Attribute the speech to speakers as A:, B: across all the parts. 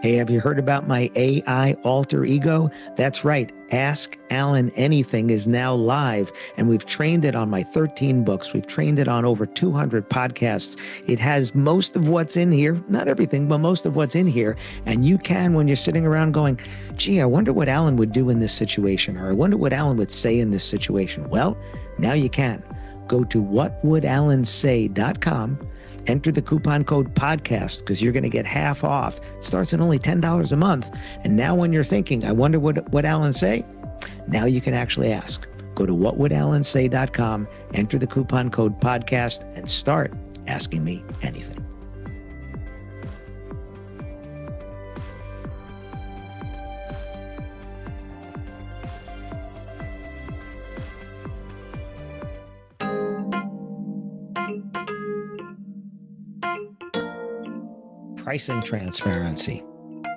A: Hey, have you heard about my AI alter ego? That's right. Ask Alan Anything is now live, and we've trained it on my 13 books. We've trained it on over 200 podcasts. It has most of what's in here, not everything, but most of what's in here. And you can, when you're sitting around going, gee, I wonder what Alan would do in this situation, or I wonder what Alan would say in this situation. Well, now you can. Go to whatwouldallansay.com. Enter the coupon code podcast because you're going to get half off. It starts at only $10 a month. And now when you're thinking, I wonder what Alan say, now you can actually ask. Go to whatwouldallansay.com, enter the coupon code podcast, and start asking me anything. Pricing transparency,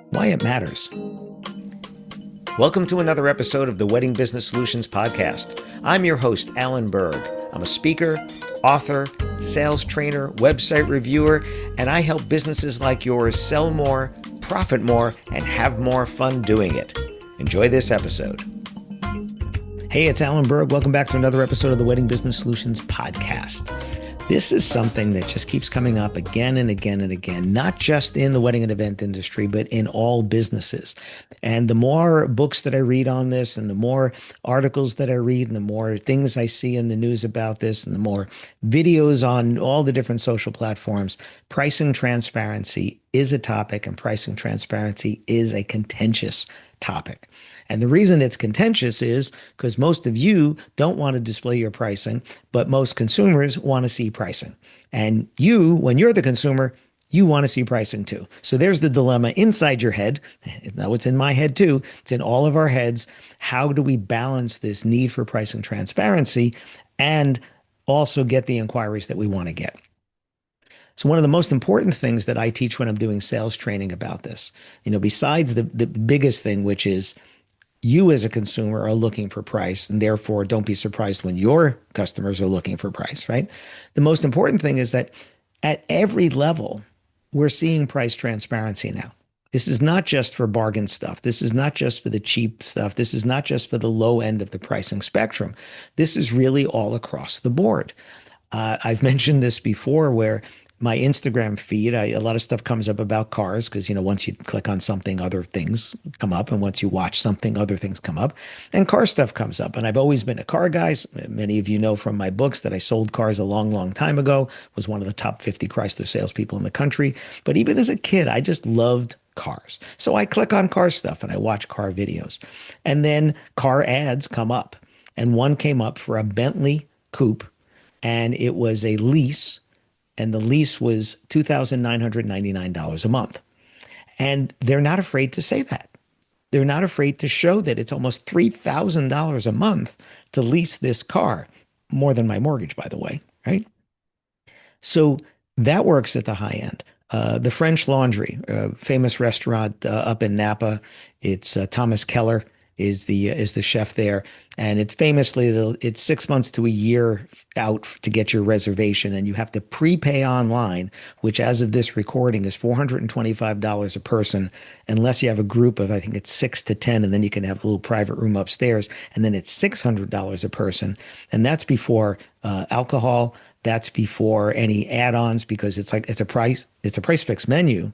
A: why it matters. Welcome to another episode of the Wedding Business Solutions Podcast. I'm your host, Alan Berg. I'm a speaker, author, sales trainer, website reviewer, and I help businesses like yours sell more, profit more, and have more fun doing it. Enjoy this episode. Hey, it's Alan Berg. Welcome back to another episode of the Wedding Business Solutions Podcast. This is something that just keeps coming up again and again and again, not just in the wedding and event industry, but in all businesses. And the more books that I read on this, and the more articles that I read, and the more things I see in the news about this, and the more videos on all the different social platforms, pricing transparency is a topic, and pricing transparency is a contentious topic. And the reason it's contentious is because most of you don't want to display your pricing, but most consumers want to see pricing. And you, when you're the consumer, you want to see pricing too. So there's the dilemma inside your head. Now it's in my head too. It's in all of our heads. How do we balance this need for pricing transparency and also get the inquiries that we want to get? So one of the most important things that I teach when I'm doing sales training about this, besides the biggest thing, which is you as a consumer are looking for price, and therefore don't be surprised when your customers are looking for price, right? The most important thing is that at every level, we're seeing price transparency now. This is not just for bargain stuff. This is not just for the cheap stuff. This is not just for the low end of the pricing spectrum. This is really all across the board. I've mentioned this before where my Instagram feed, a lot of stuff comes up about cars because, once you click on something, other things come up. And once you watch something, other things come up. And car stuff comes up. And I've always been a car guy. Many of you know from my books that I sold cars a long, long time ago, was one of the top 50 Chrysler salespeople in the country. But even as a kid, I just loved cars. So I click on car stuff and I watch car videos. And then car ads come up. And one came up for a Bentley coupe. And it was a lease. And the lease was $2,999 a month. And they're not afraid to say that. They're not afraid to show that it's almost $3,000 a month to lease this car. More than my mortgage, by the way, right? So that works at the high end. The French Laundry, a famous restaurant up in Napa. It's Thomas Keller is the chef there. And it's famously, it's 6 months to a year out to get your reservation. And you have to prepay online, which as of this recording is $425 a person, unless you have a group of, I think it's 6 to 10, and then you can have a little private room upstairs. And then it's $600 a person. And that's before alcohol. That's before any add-ons, because it's a price fixed menu.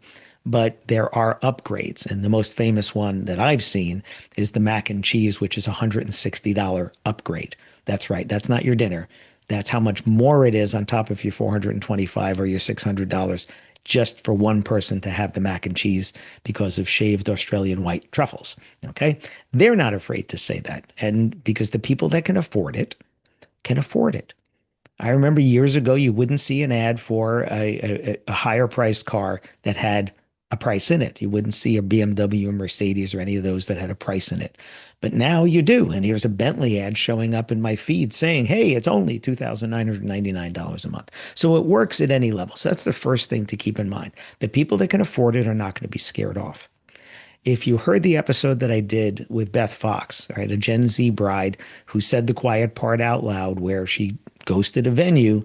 A: But there are upgrades. And the most famous one that I've seen is the mac and cheese, which is a $160 upgrade. That's right. That's not your dinner. That's how much more it is on top of your $425 or your $600 just for one person to have the mac and cheese because of shaved Australian white truffles. Okay. They're not afraid to say that. And because the people that can afford it can afford it. I remember years ago, you wouldn't see an ad for a higher priced car that had a price in it. You wouldn't see a BMW or Mercedes or any of those that had a price in it. But now you do. And here's a Bentley ad showing up in my feed saying, hey, it's only $2,999 a month. So it works at any level. So that's the first thing to keep in mind. The people that can afford it are not going to be scared off. If you heard the episode that I did with Beth Fox, right, a Gen Z bride who said the quiet part out loud where she ghosted a venue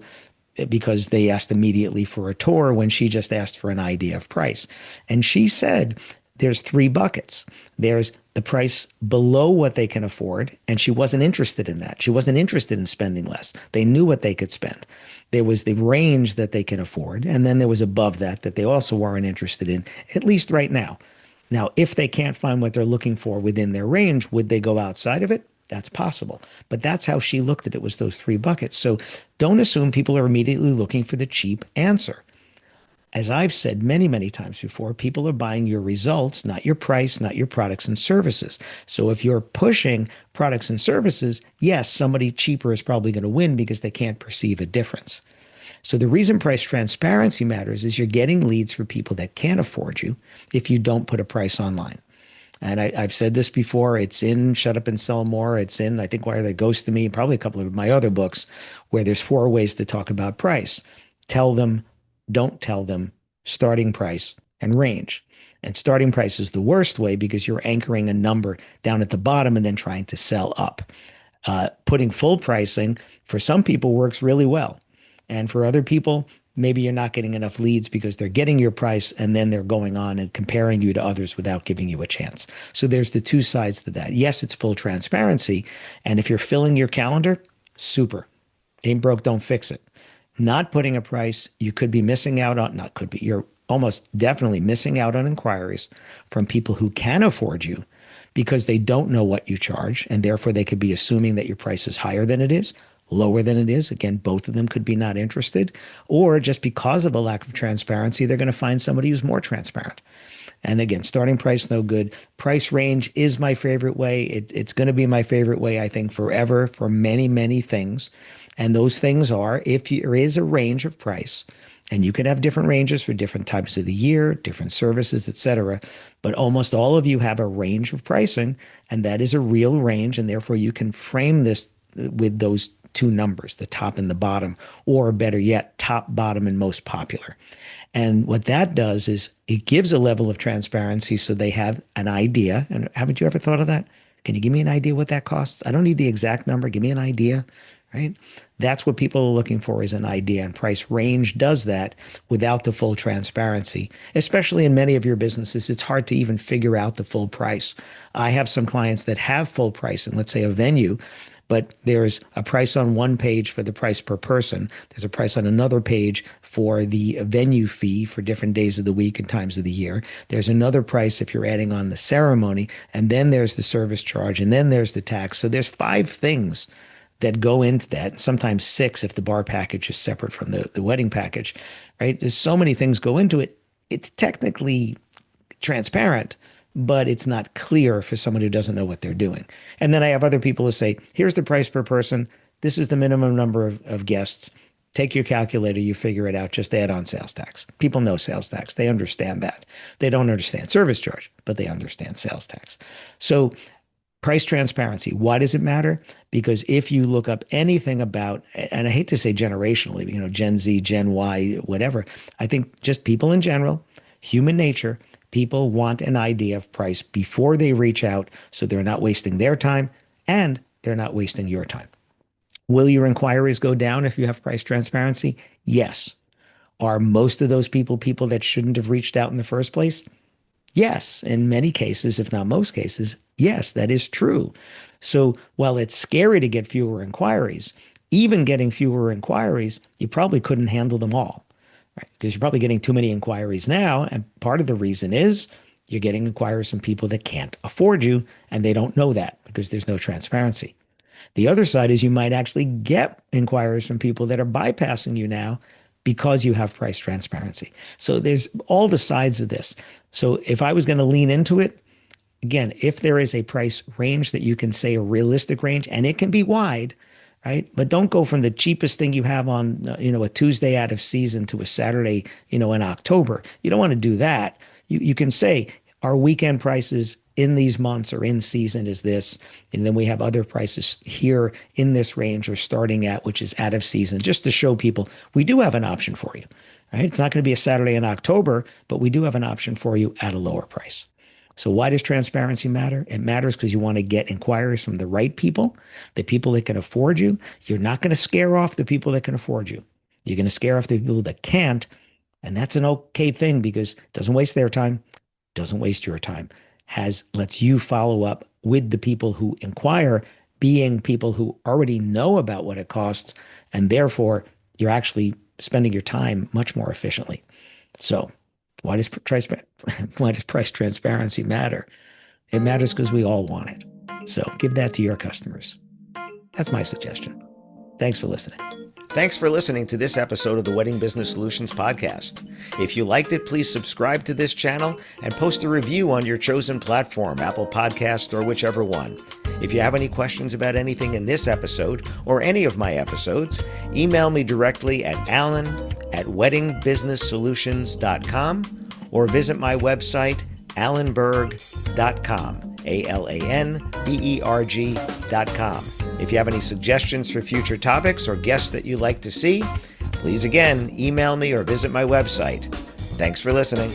A: because they asked immediately for a tour when she just asked for an idea of price. And she said there's three buckets. There's the price below what they can afford, and she wasn't interested in that. She wasn't interested in spending less. They knew what they could spend. There was the range that they can afford, and then there was above that that they also weren't interested in, at least right now. Now, if they can't find what they're looking for within their range, would they go outside of it? That's possible. But that's how she looked at it, was those three buckets. So don't assume people are immediately looking for the cheap answer. As I've said many, many times before, people are buying your results, not your price, not your products and services. So if you're pushing products and services, yes, somebody cheaper is probably going to win because they can't perceive a difference. So the reason price transparency matters is you're getting leads for people that can't afford you if you don't put a price online. And I've said this before. It's in Shut Up and Sell More. It's in, I think, Why They Ghost to Me, probably a couple of my other books, where there's 4 ways to talk about price. Tell them, don't tell them, starting price, and range. And starting price is the worst way because you're anchoring a number down at the bottom and then trying to sell up. Putting full pricing for some people works really well. And for other people, maybe you're not getting enough leads because they're getting your price and then they're going on and comparing you to others without giving you a chance. So there's the two sides to that. Yes, it's full transparency. And if you're filling your calendar, super. Ain't broke, don't fix it. Not putting a price, you could be missing out on, not could be, you're almost definitely missing out on inquiries from people who can afford you because they don't know what you charge. And therefore they could be assuming that your price is higher than it is, lower than it is. Again, both of them could be not interested, or just because of a lack of transparency, they're going to find somebody who's more transparent. And again, starting price, no good. Price range is my favorite way. It's going to be my favorite way, I think, forever for many, many things. And those things are, if there is a range of price, and you can have different ranges for different types of the year, different services, et cetera, but almost all of you have a range of pricing, and that is a real range, and therefore you can frame this with those two numbers, the top and the bottom, or better yet, top, bottom, and most popular. And what that does is it gives a level of transparency so they have an idea. And haven't you ever thought of that? Can you give me an idea what that costs? I don't need the exact number. Give me an idea, right? That's what people are looking for, is an idea. And price range does that without the full transparency. Especially in many of your businesses, it's hard to even figure out the full price. I have some clients that have full price in, let's say, a venue, but there's a price on one page for the price per person. There's a price on another page for the venue fee for different days of the week and times of the year. There's another price if you're adding on the ceremony, and then there's the service charge, and then there's the tax. So there's 5 things that go into that, sometimes 6 if the bar package is separate from the wedding package, right? There's so many things go into it. It's technically transparent, but it's not clear for someone who doesn't know what they're doing. And then I have other people who say, here's the price per person. This is the minimum number of guests. Take your calculator, you figure it out, just add on sales tax. People know sales tax. They understand that. They don't understand service charge, but they understand sales tax. So price transparency, why does it matter? Because if you look up anything about, and I hate to say generationally, Gen Z, Gen Y, whatever, I think just people in general, human nature, people want an idea of price before they reach out so they're not wasting their time and they're not wasting your time. Will your inquiries go down if you have price transparency? Yes. Are most of those people that shouldn't have reached out in the first place? Yes. In many cases, if not most cases, yes, that is true. So while it's scary to get fewer inquiries, even getting fewer inquiries, you probably couldn't handle them all. Right? Because you're probably getting too many inquiries now. And part of the reason is you're getting inquiries from people that can't afford you, and they don't know that because there's no transparency. The other side is you might actually get inquiries from people that are bypassing you now because you have price transparency. So there's all the sides of this. So if I was going to lean into it, again, if there is a price range that you can say a realistic range, and it can be wide, right? But don't go from the cheapest thing you have on, a Tuesday out of season to a Saturday, in October. You don't want to do that. You can say our weekend prices in these months or in season is this, and then we have other prices here in this range or starting at, which is out of season, just to show people we do have an option for you, right? It's not going to be a Saturday in October, but we do have an option for you at a lower price. So why does transparency matter? It matters because you want to get inquiries from the right people, the people that can afford you. You're not going to scare off the people that can afford you. You're going to scare off the people that can't. And that's an okay thing because it doesn't waste their time, doesn't waste your time, lets you follow up with the people who inquire, being people who already know about what it costs, and therefore you're actually spending your time much more efficiently. So why does price transparency matter? It matters because we all want it. So give that to your customers. That's my suggestion. Thanks for listening. Thanks for listening to this episode of the Wedding Business Solutions podcast. If you liked it, please subscribe to this channel and post a review on your chosen platform, Apple Podcasts or whichever one. If you have any questions about anything in this episode or any of my episodes, email me directly at alan@weddingbusinesssolutions.com or visit my website, alanberg.com, alanberg.com. If you have any suggestions for future topics or guests that you'd like to see, please again, email me or visit my website. Thanks for listening.